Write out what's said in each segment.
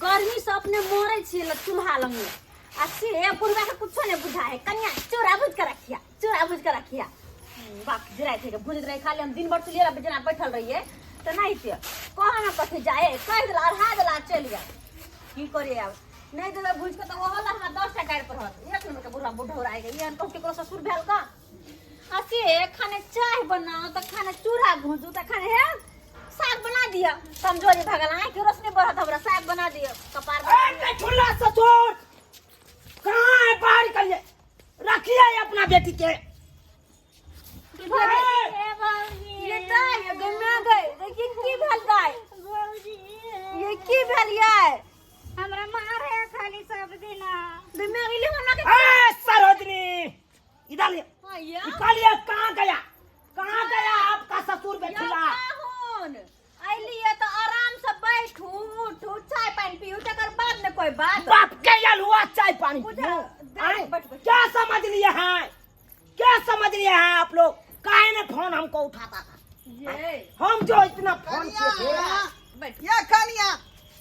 गर्मी से अपने मरे छिए चूल्हा लंग में आ से बुढ़वा के कुछो नहीं बुझा है कन्या चोरा बुझ के रखिया बाप जराय थे भुज रहे खाली हम दिन भर चुलिया जना बैठल रहिए तो नहीं थे कहां ना कथे जाए कह दिला अढ़ा दिला चल गया की करे अब नहीं देबे भुज के तो वो होला हमरा 10 टा गाड़ पर हत एक नंबर के बुढ़ा बुढ़ौर आए गए ये कहके ससुर भेल का आसे खाने चाय बनाओ तो खाने चूड़ा भूंजू तो खाने है साग बना दिया कमजोरी भगला है कि रोशनी बढ़त हमरा साग बना दिया कपार ए ठुल्ला ससुर कहां है बाहर करिए रखिए अपना बेटी के ये ताई ये गन्ना गए देखिए की भेल गाय ये की भेल ये हमरा मारे खाली सब दिना दिमाग ले हमरा के ए सरोजनी इधर ले भैया निकालिए कहां गया आपका ससुर बेटुला कौन आइलिए तो आराम से बैठू उठू चाय पानी पीऊ तकर बाद में कोई बात बाप के हुआ चाय पानी बैठ। क्या समझ लिए हैं आप लोग काहे ने फोन हमको उठाता था ये हम जो इतना फोन किए थे बैठ या कनिया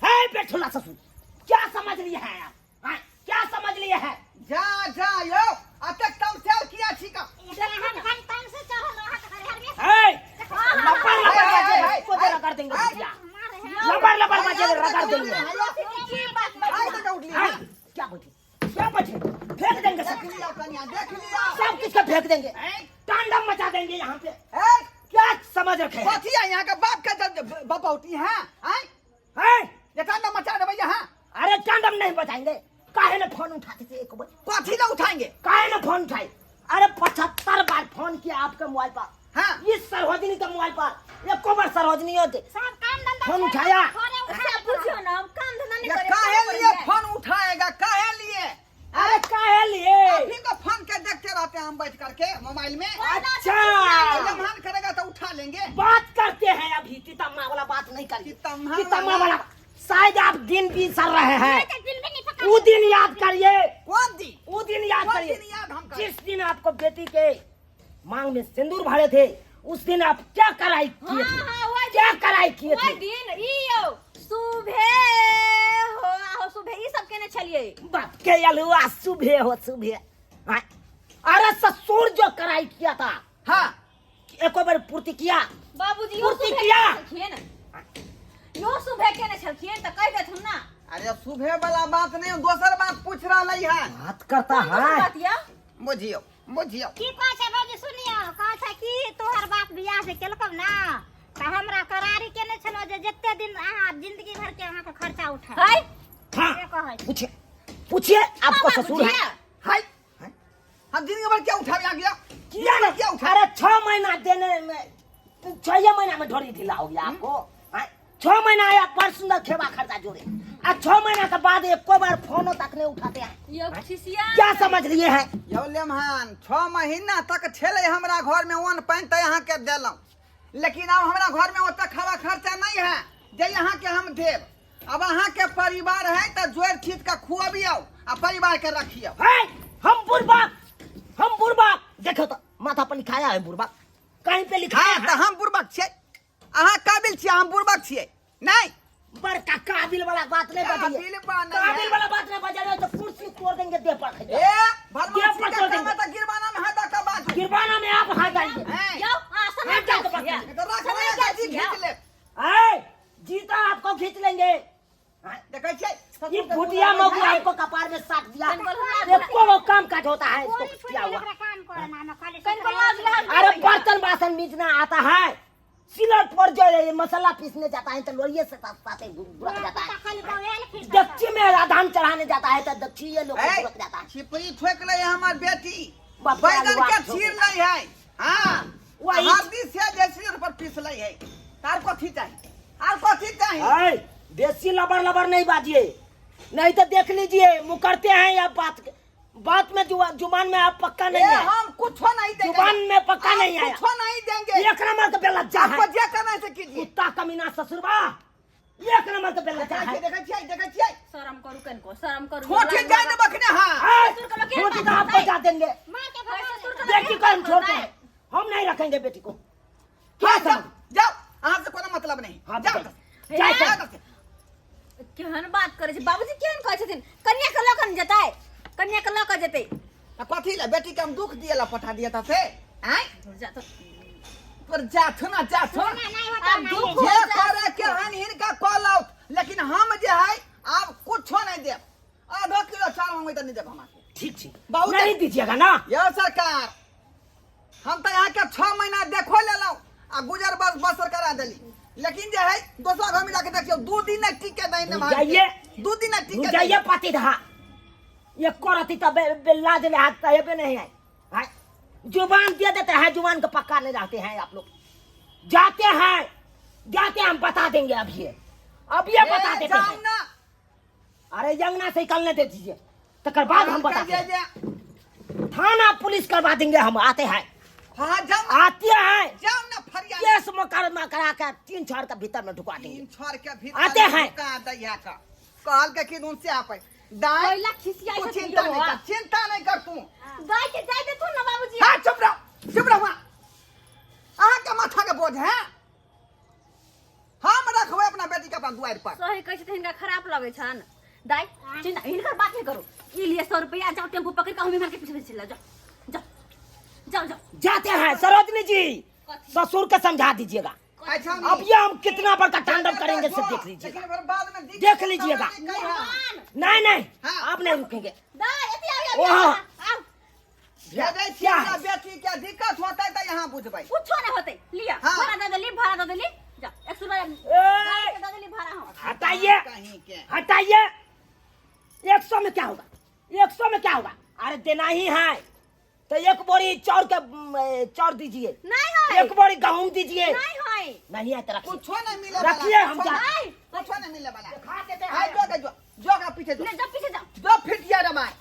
है बेटुला ससुर क्या समझ लिए हैं आप हाँ? क्या समझ लिए हैं जा यो अतक कम सेल किया छिका तन से चढ़ल रहत घर है हाय, इसको जरा कर देंगे हाय। भैया। में लबर बजे रगड़ देंगे हाय तो उठ लिया हाँ? क्या बचे फेंक देंगे सब देख लिया कनिया देख लिया सब किसको फेंक देंगे तांडव मचा देंगे यहाँ पे ए क्या समझ रखे हैं? कथी है यहाँ का बाप का बपौती है हैं हैं? ये कांदा मचा दे भैया हां अरे तांडव नहीं बचाएंगे काहे ने फोन उठाते थे एक बार कथी ना उठाएंगे काहे ने फोन उठाए अरे 75 बार फोन किया आपके मोबाइल पर हां इस सरोजनी के मोबाइल पर एक बार सरोजनी होते सब काम धंधा फोन उठाया अच्छा पूछो ना हम काम धंधा नहीं ये करे काहे लिए फोन उठाएगा काहे लिए अरे काहे लिए अभी को फोन के देखते रहते हैं हम बैठ करके मोबाइल में अच्छा मन करेगा तो उठा लेंगे बात करते हैं अभी तितम्मा वाला बात नहीं करिए तितम्मा वाला शायद आप दिन बिसर रहे हैं दिल में नहीं पका वो दिन याद करिए कौन दी वो दिन याद कौन करिए दिन याद हम करें? जिस दिन आपको बेटी के मांग में सिंदूर भरे थे उस दिन आप क्या कराई किए थे क्या कराई किए ओए थे दिन इयो सुबह हो सुबह ई सब केने छलिए बाप के अलुआ सुबह हाँ? अरे ससुर जो कराई किया था हां एक बार पूर्ति किया बाबूजी पूर्ति किया यो सुबह केने छलखिन त कह देत हम ना अरे सुबह वाला बात नहीं दोसर बात पूछ रहा है बात करता कौन है बात या बुझियो की कह छै बाबूजी सुनियो कह छै कि तोहर बाप बियाह से केलकब ना त हमरा करारी केने छलो जे जत्ते दिन अहाँ जिंदगी भर के अहाँ के खर्चा उठा है हाँ से कहै छै पूछिए आपको हाँ, ससुर है हाय हम दिन भर क्या उठा गया किया ना क्या उठा रहे 6 महीना देने में 6 महीना में ढोरी ढीला हो गया आपको 6 महीना आया पर सुंदर खेवा खर्चा जोड़े आज 6 महीना के बाद एक बार फोन तक नहीं उठाते हैं यो खिसिया क्या समझ लिए हैं यौ लेमहान 6 महीना तक छेले हमरा घर में वन पैंट यहाँ के देलौं लेकिन अब हमरा घर में ओतक खवा खर्चा नहीं है जे यहाँ के हम देव अब अहाँ के परिवार है तो जोड़ खींच के खुआबियो आ परिवार के रखियो है? हम बुरबा देखो तो माथा पर लिखाया है बुरबा कहीं पे लिखा हाँ है तो हम बुर्बक छियै अहाँ काबिल छियै हम बुर्बक छियै नहीं बड़का काबिल वाला बात नहीं काबिल बजिए बा नहीं काबिल है। वाला बात नहीं बजा तो कुर्सी तोड़ देंगे दे पर ए क्या भरमासी पकड़ का काम देंगे? है तो गिरवाना में हाथ का बात गिरवाना में आप हाथ डालिए है यो आसन हाँ, क्या तो बस खिसिया तो रख लेगा जी खींच ले ऐ, जीता आपको खींच लेंगे देखै छियै ये भुटिया मौकी आपको कपार में साट दिया कौन देखो वो काम काज होता है इसको कोई क्या हुआ एकरा काम करे ना ना खाली कौन बोला अरे बर्तन बासन बीचना आता है सिलट पर जो ये मसाला पीसने जाता है तो लोहिए से साथे बुरक जाता है खाली बोल फिर दक्षी में आधान चढ़ाने जाता है तो दक्षी ये लोग ए, बुरक जाता है छिपरी ठोक ले हमार बेटी बाप बैगन रे, के बाप चीर लै है हां वही। हल्दी से देसी पर पीस लै है तार कथी चाहिए आर कथी चाहिए ऐ, देसी लबर नहीं बाजिए नहीं तो देख लीजिए मुकरते हैं या बात में जुबान में आप पक्का नहीं है हम कुछ नहीं देंगे जुबान में पक्का हम नहीं है कुछ नहीं देंगे एक नंबर का बेलज्जा आपको है जे करना है से कीजिए कुत्ता कमीना ससुरबा एक नंबर का बेलज्जा है देखै छियै शर्म करू कनको शर्म करू ठोठी जाए न बखने हां ऐ, छोटी तो आपको जा देंगे मार के भगा बेटी को हम छोड़ते हैं हम नहीं रखेंगे बेटी को क्या समझ जाओ यहाँ से कोई मतलब नहीं हाँ, जाओ बताइए। जाओ केहन बात करे छै बाबूजी केहन कहै छथिन कन्या के लऽ कऽ जेतै कन्या के लऽ कऽ जेतै आ कथी ले बेटी के हम दुख दिए ला पठा दिए से आय जा तो पर जाथु ना जाथु ना नहीं होता अब नहीं दुख जे करे के हन हिनका कॉल आउट लेकिन हम जे है अब कुछो नहीं देब आधा किलो चावल हम नहीं देब हमरा ठीक छी बहुत नहीं दीजिएगा ना यो सरकार हम तो यहाँ के 6 महीना देखो ले लो आ गुजर बस बसर करा देली लेकिन जे है दूसरा घर में जाके देखियो 2 दिन नहीं टिके नहीं ने जाइए 2 दिन नहीं टिके जाइए पाती रहा ये करती तब बेला दे हाथ तबे नहीं है हाय जुबान दे देते हैं जुबान को पक्का नहीं रहते हैं आप लोग जाते हैं हम बता देंगे अब ये बता देते हैं ना अरे यमुना से निकलने दे दीजिए तकर बाद हम बता देंगे थाना पुलिस करवा देंगे हम आते हैं हां जाओ आते हैं जाओ ना फरियाद केस मुकदमा करा के 3 छड़ के भीतर में ढुका देंगे 3 छोड़ के भीतर आते हैं। का दैया का कहल के कि उनसे आपे दाई पहिला खिसियाई तू छथिन चिंता नहीं कर तू दाई के जाय दे तू ना बाबूजी हां चुप रहो आहा के माथा के बोझ है हम रखबै अपना बेटी के अपन दुआर पर सही कहै छथिन हिनका खराब लगै छन दाई चिंता हिनकर बात नहीं करो ई लिए 100 रुपया जाओ टेम्पो पकड़ के हम इधर के पीछे चला जाओ जाओ जाओ जाते हैं सरोजनी जी ससुर के समझा दीजिएगा अच्छा अब ये हम कितना बड़का तांडव करेंगे सब देख लीजिएगा लेकिन फिर बाद में देख लीजिएगा नहीं हाँ। आप नहीं रुकेंगे दाई एती आओ वहाँ। आओ भेजै छी क्या हमरा है? बेटी के दिक्कत होतै त यहाँ बुझबै कुछो नहीं होते लिया हाँ। भाड़ा दे देली जा 100 रुपया ए! दाई के दे देली भाड़ा हम हटाइए कहीं के हटाइए 100 में क्या होगा 100 में क्या होगा अरे देना ही है तो एक बोरी चाउर दीजिए नहीं होय एक बोरी गेहूं दीजिए नहीं होय नहीं है तो रखिए कुछो नहीं मिले रखिए हम जा दाई कुछो नहीं मिले वाला खा देते हाय हैं जो का पीछे जो ले जा पीछे जाओ जो फिटिया रे माय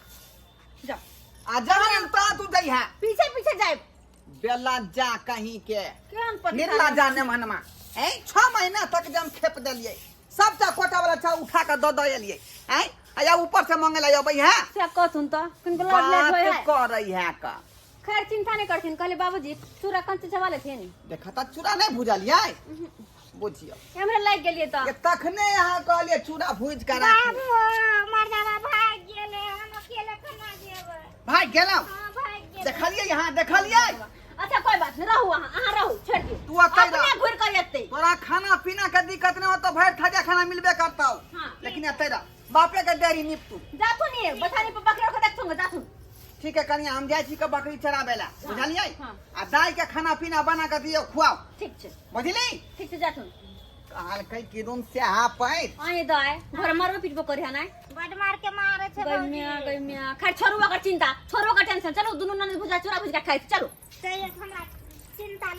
जाओ आ जहां ता तू दई है पीछे पीछे जाए बेला जा कहीं के केहन पति निर्ला जाने मनमा ए 6 महीना तक जम खेप देलिए सबटा कोटा वाला छा उठा के दो एलिए हैं या ऊपर से मांगे ला अबै है से कहथुन तो किन को लड़ ले होय बात है कर रही है का खैर चिंता नहीं करथिन कहले बाबूजी चूरा कंच चबा लेथिन देखा ता चूड़ा नहीं भुजलिए बुझियो हमरा लाग गेलिए तो ये तखने यहाँ कहलिए चूड़ा भूज के राखी बाबू मर्दावा भाग गेले हम अकेले केना जेबै भाई गेलौ हां भाग गेले देखलिए यहाँ देखलिए अच्छा कोई बात नहीं रहू अहाँ रहू छोड़ दियो तू अतै रह अपने घुर कर जते तोरा खाना पीना के दिक्कत नहीं हो तो भर थाजा खाना मिलबे करता हो हाँ। लेकिन अतै रह बापे के डेरी निपटू जाथु नहीं बथानी पे पकड़ के देखथुंगा जाथु ठीक है कनिया हम जाय छी के बकरी चराबे ला बुझलिए हाँ। आ दाई के खाना पीना बना के दियो खुआओ ठीक छे बुझली ठीक छे जाथु कहल कई कि रूम से हा पैर आए दाय घर मारो पिटबो करिया ना बड मार के मारे छै गइमिया खैर छोरुआ का चिंता छोरुआ का टेंशन चलो दुनु नन भुजा चूरा भुज के खाइ चलो से हमरा चिंता